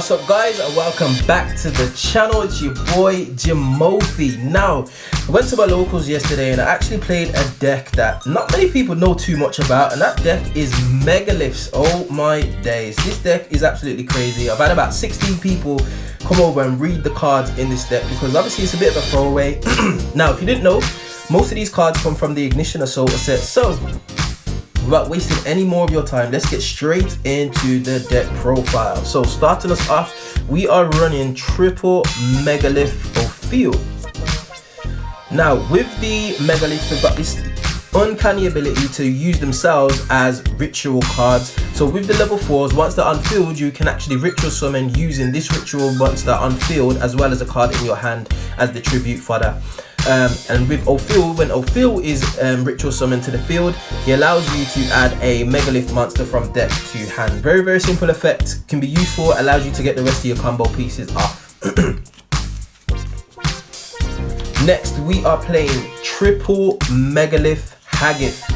What's up guys, and welcome back to the channel. It's your boy Jimothy. Now, I went to my locals yesterday and I actually played a deck that not many people know too much about, and that deck is Megaliths. Oh my days, this deck is absolutely crazy. I've had about 16 people come over and read the cards in this deck because obviously it's a bit of a throwaway. Now, if you didn't know, most of these cards come from the Ignition Assault set. So without wasting any more of your time, let's get straight into the deck profile. So starting us off, we are running triple Megalith Ophiel. Now with the Megalith, they've got this uncanny ability to use themselves as ritual cards. So with the level 4s, once they're unfilled, you can actually ritual summon using this ritual monster unfilled, as well as a card in your hand as the tribute fodder. And with Ophiel, when Ophiel is ritual summoned to the field, he allows you to add a Megalith monster from deck to hand. Very simple effect, can be useful, allows you to get the rest of your combo pieces off. Next, we are playing triple Megalith Haggith.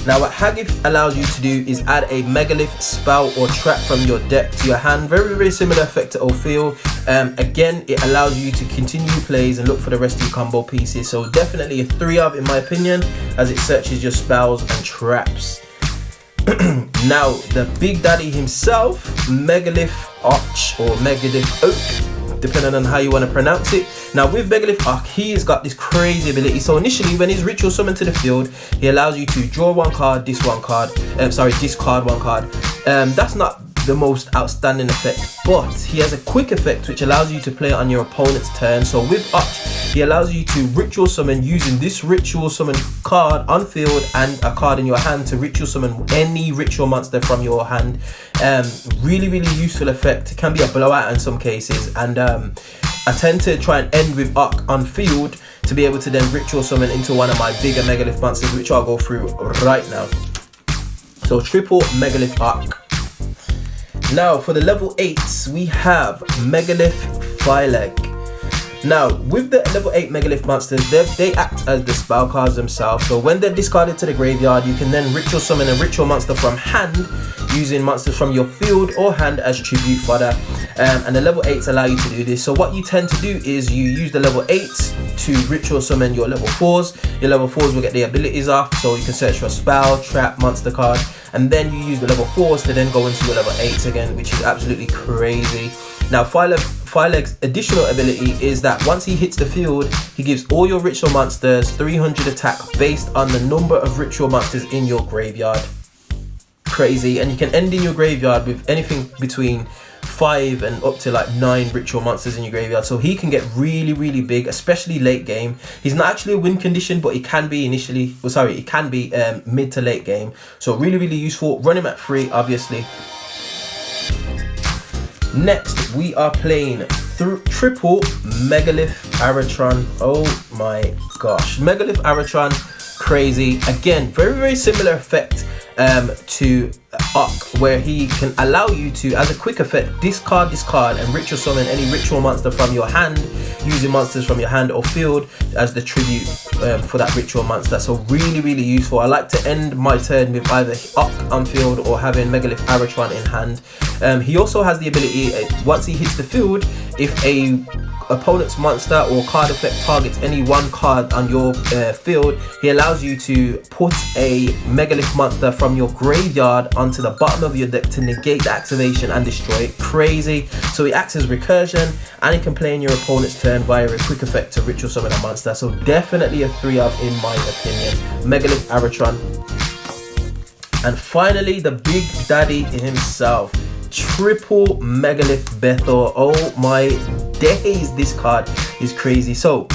Now what Haggith allows you to do is add a Megalith spell or trap from your deck to your hand. Very similar effect to Ophiel. Again, it allows you to continue plays and look for the rest of your combo pieces. So definitely a 3-of in my opinion, as it searches your spells and traps. Now the big daddy himself, Megalith Arch or Megalith Oak, depending on how you want to pronounce it. Now with Megalith Arch, he has got this crazy ability. So initially when he's ritual summoned to the field, he allows you to draw one card, discard one card. That's not the most outstanding effect, but he has a quick effect which allows you to play on your opponent's turn. So with Arch, he allows you to ritual summon using this ritual summon card on field and a card in your hand to ritual summon any ritual monster from your hand. Really useful effect. It can be a blowout in some cases, and I tend to try and end with Arch on field to be able to then ritual summon into one of my bigger Megalith monsters, which I'll go through right now. So triple Megalith Arch. Now for the level 8s, we have Megalith Phyleg. Now with the level 8 Megalith monsters, they act as the spell cards themselves. So when they're discarded to the graveyard, you can then ritual summon a ritual monster from hand using monsters from your field or hand as tribute fodder. And the level 8s allow you to do this. So what you tend to do is you use the level 8s to ritual summon your level 4s. Your level 4s will get the abilities off, so you can search for a spell, trap, monster card, and then you use the level 4s to then go into your level 8s again, which is absolutely crazy. Now Phyleg's additional ability is that once he hits the field, he gives all your ritual monsters 300 attack based on the number of ritual monsters in your graveyard. Crazy. And you can end in your graveyard with anything between 5 and up to like 9 ritual monsters in your graveyard. So he can get really big, especially late game. He's not actually a win condition, but he can be initially, well, sorry, it can be mid to late game. So really useful. Run him at 3, obviously. Next, we are playing triple Megalith Aratron. Oh my gosh, Megalith Aratron, crazy. Again, very similar effect to Arch, where he can allow you to, as a quick effect, discard and ritual summon any ritual monster from your hand using monsters from your hand or field as the tribute for that ritual monster. So really useful. I like to end my turn with either Arch on field or having Megalith Aratron in hand. He also has the ability, once he hits the field, if a opponent's monster or card effect targets any one card on your field, he allows you to put a Megalith monster from your graveyard onto the bottom of your deck to negate the activation and destroy it. Crazy. So he acts as recursion, and he can play in your opponent's turn via a quick effect to ritual summon a monster. So definitely a 3-of in my opinion. Megalith Aratron. And finally, the big daddy himself, triple Megalith Bethor. Oh my days, this card is crazy. So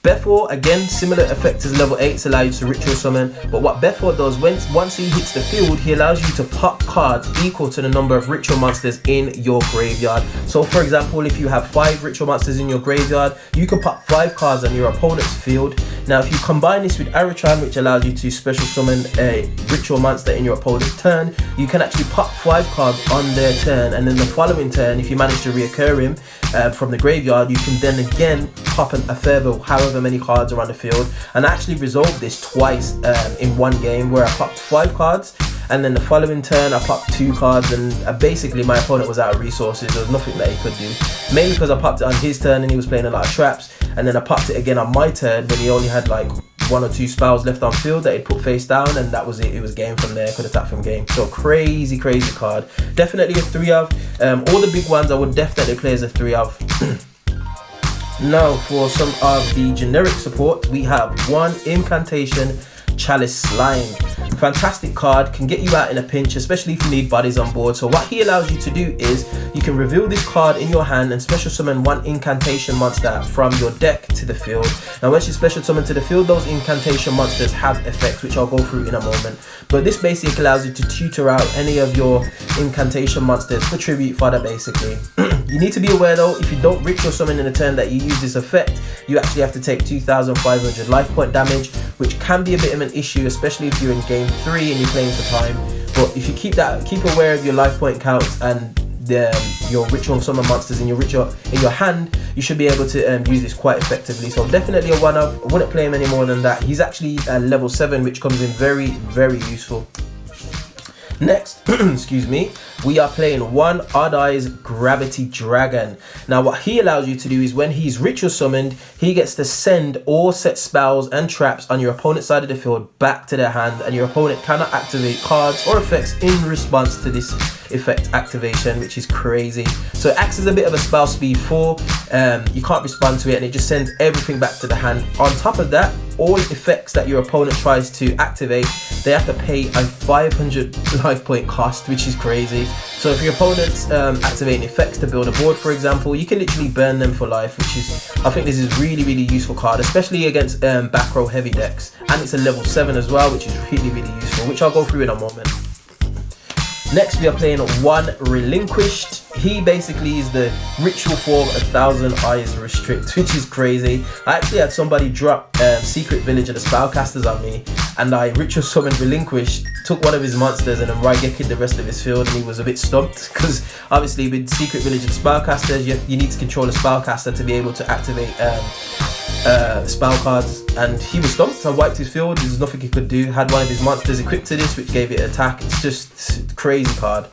Bethor, again, similar effect as level 8s allow you to ritual summon, but what Bethor does, once he hits the field, he allows you to pop cards equal to the number of ritual monsters in your graveyard. So for example, if you have 5 ritual monsters in your graveyard, you can pop 5 cards on your opponent's field. Now if you combine this with Aratron, which allows you to special summon a ritual monster in your opponent's turn, you can actually pop 5 cards on their turn, and then the following turn, if you manage to reoccur him from the graveyard, you can then again pop a further however many cards are on the field. And I actually resolved this twice in one game, where I popped 5 cards and then the following turn I popped 2 cards, and basically my opponent was out of resources. There was nothing that he could do, mainly because I popped it on his turn and he was playing a lot of traps, and then I popped it again on my turn when he only had like 1 or 2 spells left on field that he'd put face down, and that was it. It was game from there. Could attack from game. So crazy card. Definitely a 3 of. All the big ones I would definitely play as a 3 of. Now for some of the generic support, we have 1 Incantation Chalice Slime. Fantastic card, can get you out in a pinch, especially if you need bodies on board. So what he allows you to do is you can reveal this card in your hand and special summon 1 incantation monster from your deck to the field. Now once you special summon to the field, those incantation monsters have effects, which I'll go through in a moment. But this basically allows you to tutor out any of your incantation monsters for tribute fodder basically. You need to be aware though, if you don't ritual summon in the turn that you use this effect, you actually have to take 2,500 life point damage, which can be a bit of an issue, especially if you're in game 3 and you're playing for time. But if you keep aware of your life point counts and your ritual summon monsters in your hand, you should be able to use this quite effectively. So definitely a 1 of. I wouldn't play him any more than that. He's actually level 7, which comes in very, very useful. Next, excuse me, we are playing 1 Odd Eyes Gravity Dragon. Now what he allows you to do is when he's ritual summoned, he gets to send all set spells and traps on your opponent's side of the field back to their hand, and your opponent cannot activate cards or effects in response to this effect activation, which is crazy. So it acts as a bit of a spell speed 4. You can't respond to it, and it just sends everything back to the hand. On top of that, all effects that your opponent tries to activate, they have to pay a 500 life point cost, which is crazy. So if your opponent's activating effects to build a board, for example, you can literally burn them for life, which is, I think this is really, really useful card, especially against back row heavy decks. And it's a level 7 as well, which is really, really useful, which I'll go through in a moment. Next, we are playing 1 Relinquished. He basically is the ritual form 1,000 Eyes Restrict, which is crazy. I actually had somebody drop Secret Village of the Spellcasters on me, and I ritual summoned Relinquished, took 1 of his monsters, and then Raigekid the rest of his field, and he was a bit stumped because obviously with Secret Village of the Spellcasters, you need to control a spellcaster to be able to activate spell cards, and he was stumped. I wiped his field. There's nothing he could do. Had 1 of his monsters equipped to this, which gave it attack. It's just a crazy card.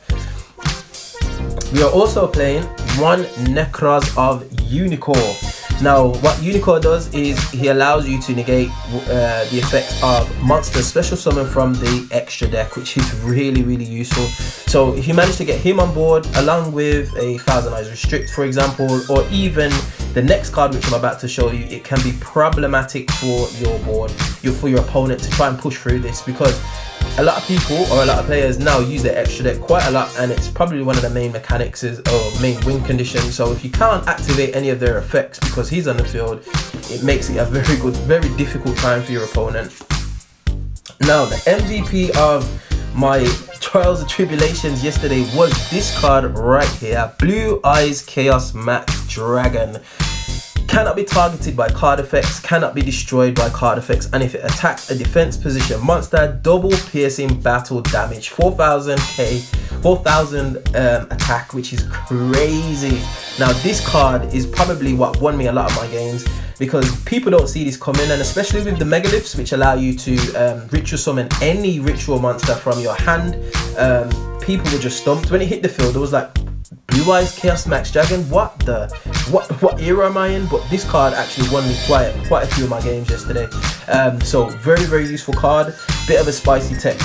We are also playing 1 Necros of Unicorn. Now what Unicorn does is he allows you to negate the effects of monster special summon from the extra deck, which is really, really useful. So if you manage to get him on board along with a 1,000 Eyes Restrict, for example, or even the next card which I'm about to show you, it can be problematic for your board, for your opponent to try and push through this, because a lot of people or a lot of players now use their extra deck quite a lot, and it's probably one of the main mechanics or main win conditions. So if you can't activate any of their effects because he's on the field, it makes it a very difficult time for your opponent. Now the MVP of my trials and tribulations yesterday was this card right here, Blue Eyes Chaos Max Dragon. Cannot be targeted by card effects, cannot be destroyed by card effects, and if it attacks a defense position monster, double piercing battle damage, 4,000 attack, which is crazy. Now this card is probably what won me a lot of my games, because people don't see this coming, and especially with the Megaliths, which allow you to ritual summon any ritual monster from your hand, people were just stumped. When it hit the field, it was like, Blue Eyes Chaos Max Dragon, what era am I in? But this card actually won me quite a few of my games yesterday. So very, very useful card, bit of a spicy tech.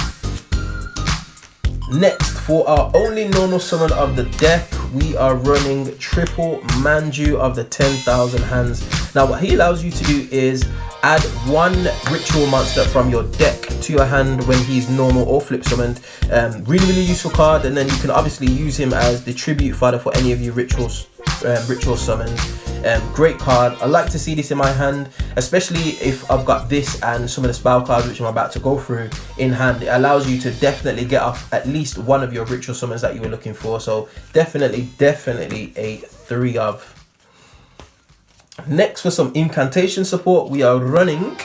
Next, for our only normal summon of the deck, we are running Triple Manju of the 10,000 Hands. Now what he allows you to do is add 1 ritual monster from your deck to your hand when he's normal or flip summoned. Really, really useful card, and then you can obviously use him as the tribute fodder for any of your ritual summons. Great card. I like to see this in my hand, especially if I've got this and some of the spell cards which I'm about to go through in hand. It allows you to definitely get off at least 1 of your ritual summons that you were looking for. So definitely a 3 of. Next, for some incantation support, we are running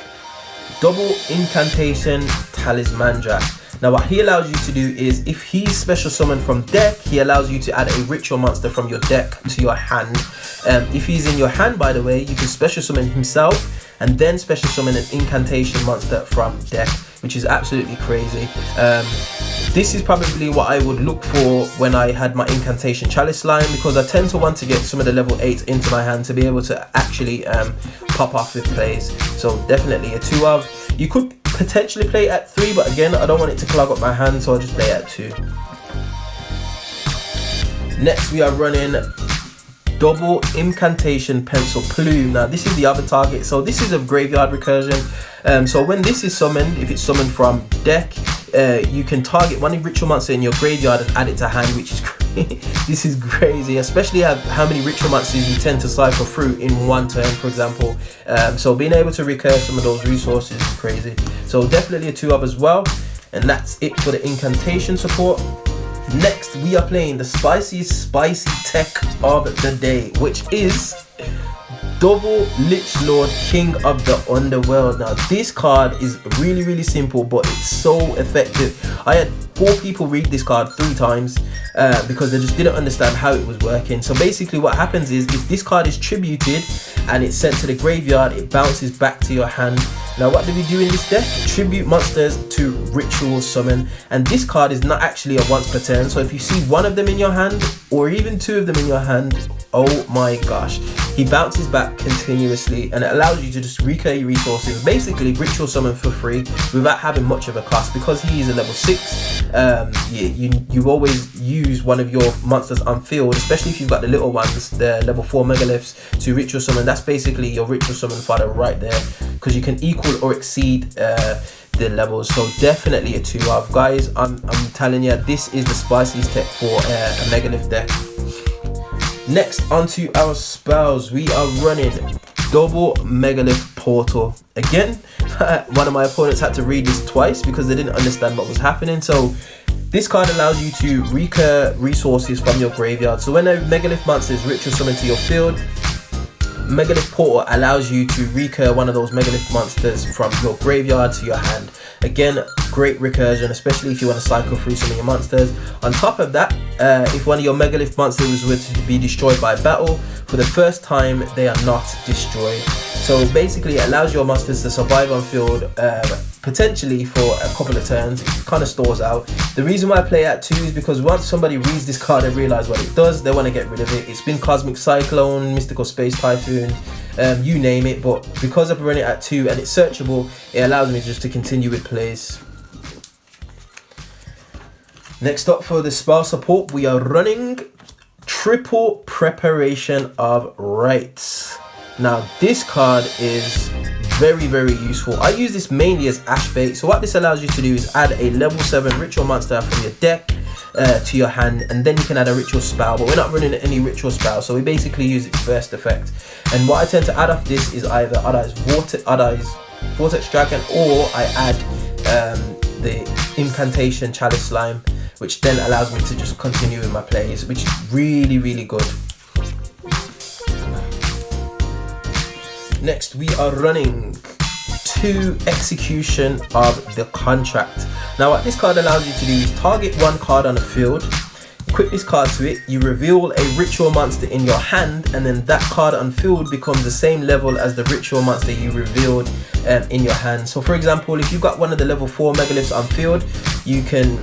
double incantation Talismandra. Now what he allows you to do is, if he's special summoned from deck, he allows you to add a ritual monster from your deck to your hand. If he's in your hand, by the way, you can special summon himself and then special summon an incantation monster from deck, which is absolutely crazy. This is probably what I would look for when I had my Incantation Chalice line, because I tend to want to get some of the level 8s into my hand to be able to actually pop off with plays. So definitely a 2 of. You could potentially play at 3, but again, I don't want it to clog up my hand, so I'll just play at 2. Next we are running double Incantation Pencil Plume. Now this is the other target, so this is a graveyard recursion. So when this is summoned, if it's summoned from deck, you can target one ritual monster in your graveyard and add it to hand, which is this is crazy, especially how many ritual monsters you tend to cycle through in one turn, for example. So being able to recur some of those resources is crazy. So definitely a 2 of as well. And that's it for the incantation support. Next we are playing the spicy tech of the day, which is double Lich Lord, King of the Underworld. Now this card is really simple, but it's so effective. I had 4 people read this card 3 times because they just didn't understand how it was working. So basically what happens is, if this card is tributed and it's sent to the graveyard, it bounces back to your hand. Now what do we do in this deck? Tribute monsters to ritual summon, and this card is not actually a once per turn. So if you see 1 of them in your hand, or even 2 of them in your hand, oh my gosh, he bounces back continuously, and it allows you to just recur your resources, basically ritual summon for free without having much of a cost. Because he is a level 6, you always use one of your monsters on field, especially if you've got the little ones, the level 4 Megaliths, to ritual summon. That's basically your ritual summon fodder right there, because you can equal or exceed the levels. So definitely a 2 of, guys. I'm telling you, this is the spiciest tech for a Megalith deck. Next, onto our spells, we are running double Megalith Portal. Again, one of my opponents had to read this twice because they didn't understand what was happening. So this card allows you to recur resources from your graveyard. So when a Megalith monster is ritual summoned to your field, Megalith Portal allows you to recur one of those Megalith monsters from your graveyard to your hand. Again, great recursion, especially if you want to cycle through some of your monsters. On top of that, if one of your Megalith monsters were to be destroyed by battle, for the first time they are not destroyed. So basically it allows your monsters to survive on field, potentially for a couple of turns. It kind of stores out. The reason why I play at 2 is because once somebody reads this card and realize what it does, they want to get rid of it. It's been Cosmic Cyclone, Mystical Space Typhoon, you name it, but because I've run it at 2 and it's searchable, it allows me just to continue with plays. Next up for the spell support, we are running triple Preparation of Rites. Now this card is very useful. I use this mainly as ash bait. So what this allows you to do is add a level 7 ritual monster from your deck to your hand, and then you can add a ritual spell, but we're not running any ritual spell, so we basically use its first effect. And what I tend to add off this is either Adai's Vortex Dragon, or I add the Incantation Chalice Slime, which then allows me to just continue with my plays, which is really good. Next we are running 2 Execution of the Contract. Now what this card allows you to do is target 1 card on the field, equip this card to it, you reveal a ritual monster in your hand, and then that card on field becomes the same level as the ritual monster you revealed in your hand. So for example, if you've got one of the level 4 Megaliths on field, you can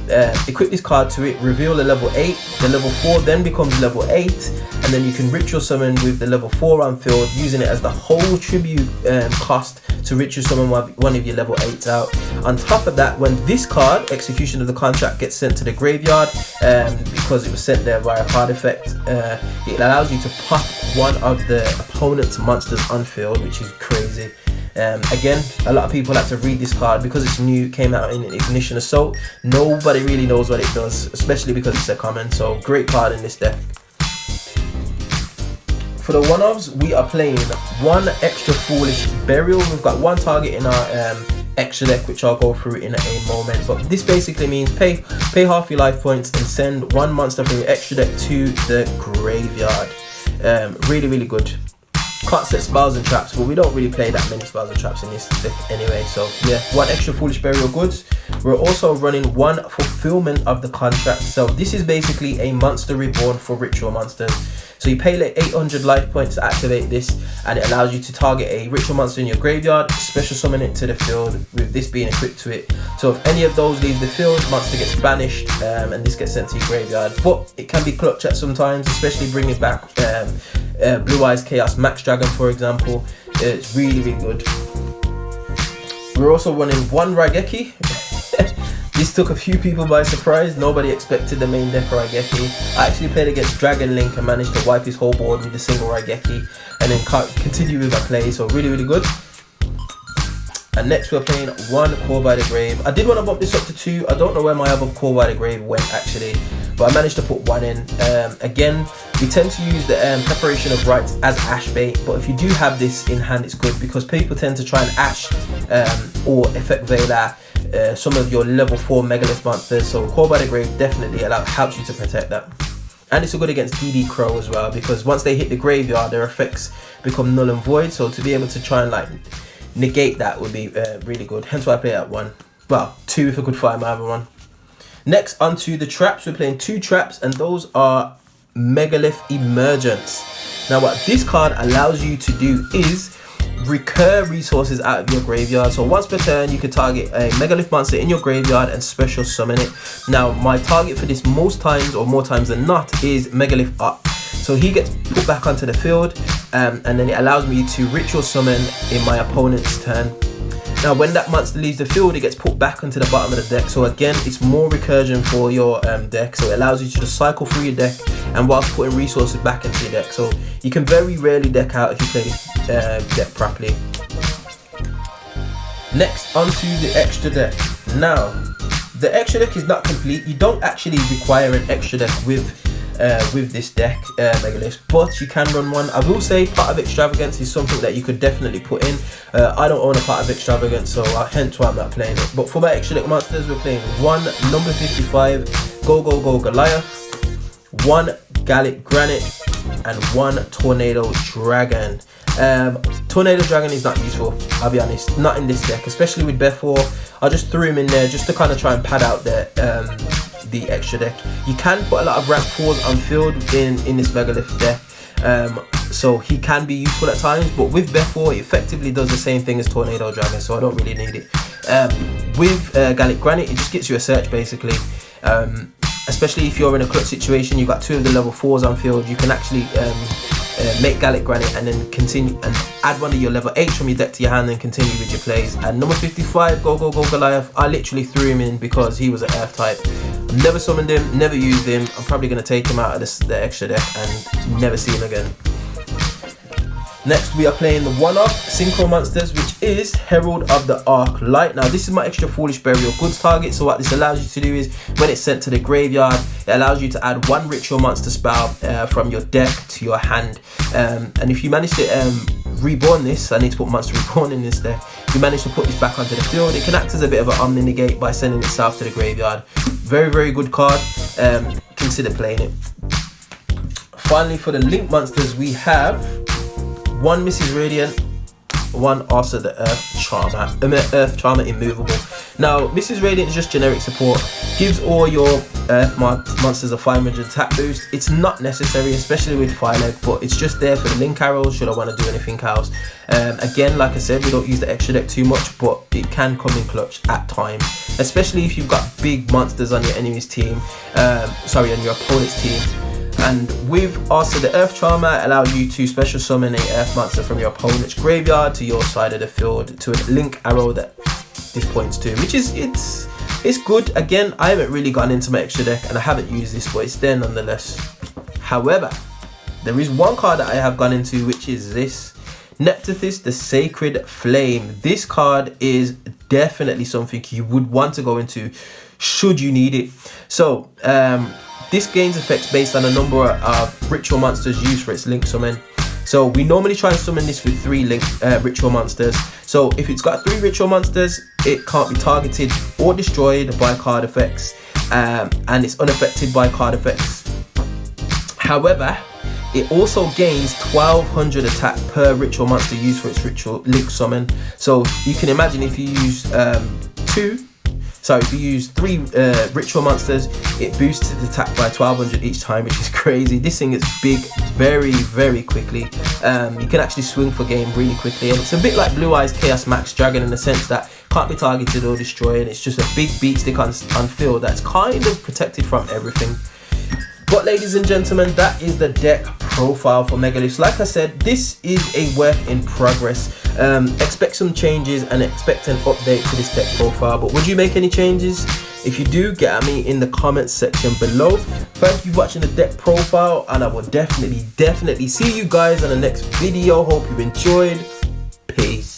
equip this card to it, reveal a level 8, the level 4 then becomes level 8, and then you can ritual summon with the level 4 on field, using it as the whole tribute cost to ritual summon one of your level 8s out. On top of that, when this card, Execution of the Contract, gets sent to the graveyard, because it was sent there via card effect, it allows you to pop one of the opponent's monsters on field, which is crazy. Again, a lot of people had to read this card because it's new, came out in Ignition Assault. Nobody really knows what it does, especially because it's a common. So great card in this deck. For the one-offs, we are playing 1 extra Foolish Burial. We've got 1 target in our extra deck, which I'll go through in a moment. But this basically means pay half your life points and send 1 monster from your extra deck to the graveyard. Really good. Can't set spells and traps, but we don't really play that many spells and traps in this deck anyway. So yeah, 1 extra Foolish Burial goods. We're also running one fulfillment of the contract. So this is basically a monster reborn for ritual monsters. So you pay like 800 life points to activate this, and it allows you to target a ritual monster in your graveyard, special summon it to the field with this being equipped to it. So if any of those leave the field, monster gets banished, and this gets sent to your graveyard. But it can be clutch at sometimes, especially bringing back Blue Eyes Chaos Max Dragon, for example. It's really, really good. We're also running one Raigeki. This took a few people by surprise. Nobody expected the main deck Raigeki. I actually played against Dragon Link and managed to wipe his whole board with a single Raigeki, and then continue with my play. So really, really good. And next we're playing one Core by the Grave. I did want to bump this up to 2. I don't know where my other Core by the Grave went actually, but I managed to put 1 in. Again, we tend to use the Preparation of Rites as Ash bait, but if you do have this in hand, it's good because people tend to try and Ash or Effect Veiler some of your level 4 Megalith monsters. So Core by the Grave definitely helps you to protect that. And it's good against DD Crow as well, because once they hit the graveyard, their effects become null and void. So to be able to try and like negate that would be really good. Hence why I play at 1. Well, 2 if I could find my other one. Next, onto the traps. We're playing 2 traps, and those are Megalith Emergence. Now, what this card allows you to do is recur resources out of your graveyard. So once per turn, you can target a Megalith monster in your graveyard and special summon it. Now, my target for this most times, or more times than not, is Megalith Up. So he gets put back onto the field, and then it allows me to ritual summon in my opponent's turn. Now, when that monster leaves the field, it gets put back onto the bottom of the deck. So again, it's more recursion for your deck. So it allows you to just cycle through your deck, and whilst putting resources back into your deck. So you can very rarely deck out if you play this deck properly. Next, onto the extra deck. Now, the extra deck is not complete. You don't actually require an extra deck with this deck, Megalith, but you can run one. I will say Pot of Extravagance is something that you could definitely put in. I don't own a Pot of Extravagance, so hence why I'm not playing it. But for my extra deck monsters, we're playing one number 55 Go Goliath, one Gallic Granite, and one Tornado Dragon. Tornado Dragon is not useful, I'll be honest, not in this deck, especially with Befor. I just threw him in there just to kind of try and pad out the extra deck. You can put a lot of rank 4s on field in this Megalith deck, so he can be useful at times, but with Befor it effectively does the same thing as Tornado Dragon, so I don't really need it. With Gallic Granite, it just gets you a search basically, especially if you're in a clutch situation. You've got 2 of the level 4s on field, you can actually make Gallic Granite and then continue and add one of your level 8s from your deck to your hand and continue with your plays. And number 55 Go Goliath, I literally threw him in because he was an Earth type. I've never summoned him, never used him. I'm probably going to take him out of the extra deck and never see him again. Next, we are playing the one-off Synchro Monsters, which is Herald of the Arc Light. Now, this is my extra Foolish Burial Goods target. So what this allows you to do is, when it's sent to the graveyard, it allows you to add 1 Ritual Monster spell from your deck to your hand. And if you manage to reborn this, I need to put Monster Reborn in this deck. If you manage to put this back onto the field, it can act as a bit of an Omni Negate by sending itself to the graveyard. Very, very good card. Consider playing it. Finally, for the Link Monsters, we have 1 Mrs. Radiant, 1 also the Earth Charmer Immovable. Now, Mrs. Radiant is just generic support, gives all your Earth monsters a 500 attack boost. It's not necessary, especially with Fireleg, but it's just there for the link arrows should I want to do anything else. Again, like I said, we don't use the extra deck too much, but it can come in clutch at times, especially if you've got big monsters on your enemy's team, on your opponent's team. And with also the Earth Charmer, allows you to special summon a Earth monster from your opponent's graveyard to your side of the field to a link arrow that this points to, which is it's good. Again, I haven't really gone into my extra deck and I haven't used this, but it's there nonetheless. However, there is one card that I have gone into, which is this Neptithis, the Sacred Flame. This card is definitely something you would want to go into should you need it. So this gains effects based on a number of ritual monsters used for its link summon. So we normally try and summon this with 3 ritual monsters. So if it's got 3 ritual monsters, it can't be targeted or destroyed by card effects, and it's unaffected by card effects. However, it also gains 1200 attack per ritual monster used for its ritual link summon. So you can imagine if you use 2, So if you use 3 ritual monsters, it boosts its attack by 1200 each time, which is crazy. This thing is big very quickly. You can actually swing for game really quickly, and it's a bit like Blue Eyes Chaos Max Dragon in the sense that can't be targeted or destroyed. It's just a big beat stick on field that's kind of protected from everything. But ladies and gentlemen, that is the deck profile for Megaliths. Like I said, this is a work in progress. Expect some changes and expect an update to this deck profile. But would you make any changes? If you do, get at me in the comments section below. Thank you for watching the deck profile, and I will definitely see you guys in the next video. Hope you enjoyed. Peace.